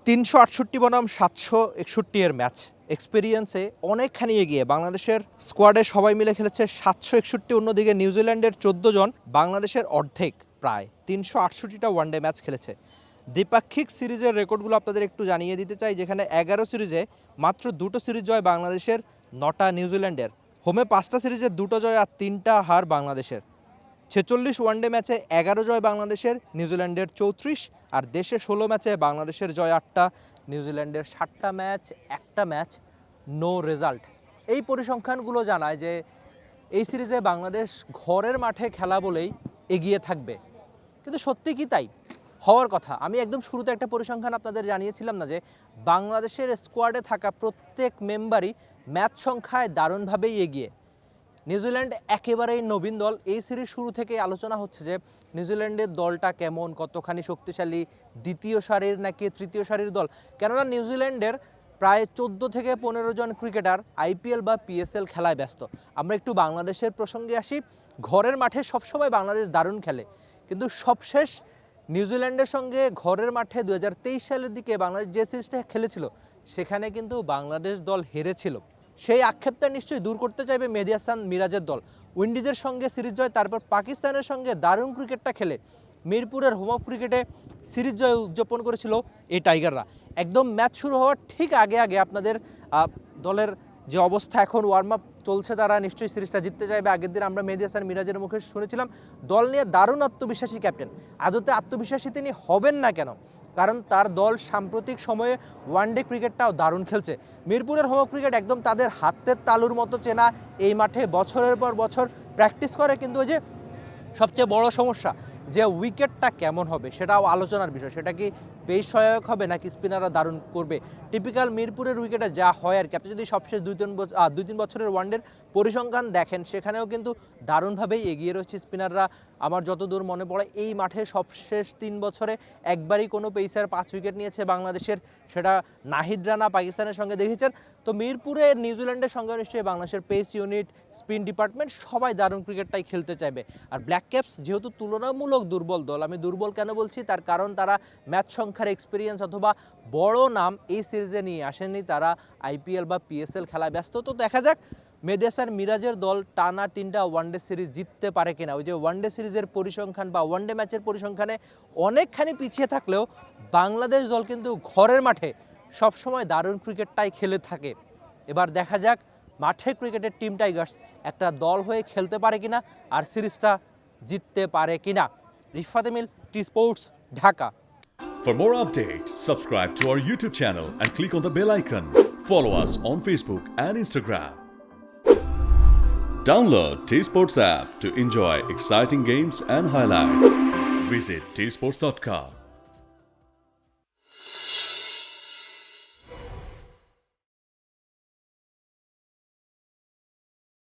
368 বনাম 761 এর ম্যাচ এক্সপিরিয়েন্সে অনেকখানি এগিয়ে বাংলাদেশের স্কোয়াডে সবাই মিলে খেলেছে 761, অন্যদিকে নিউজিল্যান্ডের 14 জন বাংলাদেশের অর্ধেক প্রায় 368টা ওয়ানডে ম্যাচ খেলেছে। দ্বিপাক্ষিক সিরিজের রেকর্ডগুলো আপনাদের একটু জানিয়ে দিতে চাই, যেখানে 11 সিরিজে মাত্র 2টো সিরিজ জয় বাংলাদেশের, 9টা নিউজিল্যান্ডের। হোমে 5টা সিরিজে 2টো জয় আর 3টা হার বাংলাদেশের। 46 ওয়ানডে ম্যাচে 11 জয় বাংলাদেশের, নিউজিল্যান্ডের 34, আর দেশে 16 ম্যাচে বাংলাদেশের জয় 8টা, নিউজিল্যান্ডের 7টা ম্যাচ, 1টা ম্যাচ নো রেজাল্ট। এই পরিসংখ্যানগুলো জানায় যে এই সিরিজে বাংলাদেশ ঘরের মাঠে খেলা বলেই এগিয়ে থাকবে, কিন্তু সত্যি কি তাই হওয়ার কথা? আমি একদম শুরুতে একটা পরিসংখ্যান আপনাদের জানিয়েছিলাম না, যে বাংলাদেশের স্কোয়াডে থাকা প্রত্যেক মেম্বারই ম্যাচ সংখ্যায় দারুণভাবেই এগিয়ে। নিউজিল্যান্ড একেবারেই নবীন দল। এই সিরিজ শুরু থেকেই আলোচনা হচ্ছে যে নিউজিল্যান্ডের দলটা কেমন, কতখানি শক্তিশালী, দ্বিতীয় সারির নাকি তৃতীয় সারির দল। কেননা নিউজিল্যান্ডের প্রায় 14 থেকে 15 জন ক্রিকেটার আইপিএল বা পিএসএল খেলায় ব্যস্ত। আমরা একটু বাংলাদেশের প্রসঙ্গে আসি। ঘরের মাঠে সবসময় বাংলাদেশ দারুণ খেলে, কিন্তু সবশেষ নিউজিল্যান্ডের সঙ্গে ঘরের মাঠে 2023 সালের দিকে বাংলাদেশ যে সিরিজটা খেলেছিল, সেখানে কিন্তু বাংলাদেশ দল হেরেছিল। সেই আক্ষেপটা নিশ্চয়ই দূর করতে চাইবে মেহেদী হাসান মিরাজের দল। উইন্ডিজের সঙ্গে সিরিজ জয়, তারপর পাকিস্তানের সঙ্গে দারুণ ক্রিকেটটা খেলে মিরপুরের হোম অফ ক্রিকেটে সিরিজ জয় উদযাপন করেছিল এই টাইগাররা। একদম ম্যাচ শুরু হওয়ার ঠিক আগে আগে আপনাদের দলের যে অবস্থা, এখন ওয়ার্ম আপ চলছে, তারা নিশ্চয়ই সিরিজটা জিততে চাইবে। আগের দিন আমরা মেহেদী হাসান মিরাজের মুখে শুনেছিলাম দল নিয়ে দারুণ আত্মবিশ্বাসী ক্যাপ্টেন। আদতে আত্মবিশ্বাসী তিনি হবেন না কেন? কারণ তার দল সাম্প্রতিক সময়ে ওয়ানডে ক্রিকেটটাও দারুণ খেলছে। মিরপুরের হোম ক্রিকেট একদম তাদের হাতের তালুর মতো চেনা। এই মাঠে বছরের পর বছর প্র্যাকটিস করে, কিন্তু ওই যে সবচেয়ে বড় সমস্যা যে উইকেটটা কেমন হবে সেটাও আলোচনার বিষয়। সেটা কি পেস সহায়ক হবে নাকি স্পিনাররা দারুণ করবে? টিপিক্যাল মিরপুরের উইকেটে যা হয় আর কি। আপনি যদি সবশেষ 2-3 বছরের ওয়ানডের পরিসংখ্যান দেখেন, সেখানেও কিন্তু দারুণভাবেই এগিয়ে রয়েছে স্পিনাররা। আমার যতদূর মনে পড়ে, এই মাঠে সবশেষ 3 বছরে একবারই কোনো পেসার 5 উইকেট নিয়েছে বাংলাদেশের, সেটা নাহিদ রানা পাকিস্তানের সঙ্গে দেখেছেন। তো মিরপুরে নিউজিল্যান্ডের সঙ্গে নিশ্চয়ই বাংলাদেশের পেস ইউনিট, স্পিন ডিপার্টমেন্ট সবাই দারুণ ক্রিকেটটাই খেলতে চাইবে। আর ব্ল্যাক ক্যাপস যেহেতু তুলনামূলক দুর্বল দল, আমি দুর্বল কেন বলছি তার কারণ তারা ম্যাচ সংখ্যার এক্সপিরিয়েন্স অথবা বড় নাম এই সিরিজে নিয়ে আসেননি। তারা আইপিএল বা পিএসএল খেলায় ব্যস্ত। তো দেখা যাক মেহেদী হাসান মিরাজের দল টানা 3টা ওয়ানডে সিরিজ জিততে পারে কিনা। ওই যে ওয়ানডে সিরিজের পরিসংখ্যান বা ওয়ানডে ম্যাচের পরিসংখ্যানে অনেকখানি পিছিয়ে থাকলেও বাংলাদেশ দল কিন্তু ঘরের মাঠে সবসময় দারুণ ক্রিকেটটাই খেলে থাকে। এবার দেখা যাক মাঠে ক্রিকেটের টিম টাইগার্স একটা দল হয়ে খেলতে পারে কিনা আর সিরিজটা জিততে পারে কিনা। Rifat Emil, T Sports, Dhaka. For more updates, subscribe to our YouTube channel and click on the bell icon. Follow us on Facebook and Instagram. Download T-Sports app to enjoy exciting games and highlights. Visit tsports.com.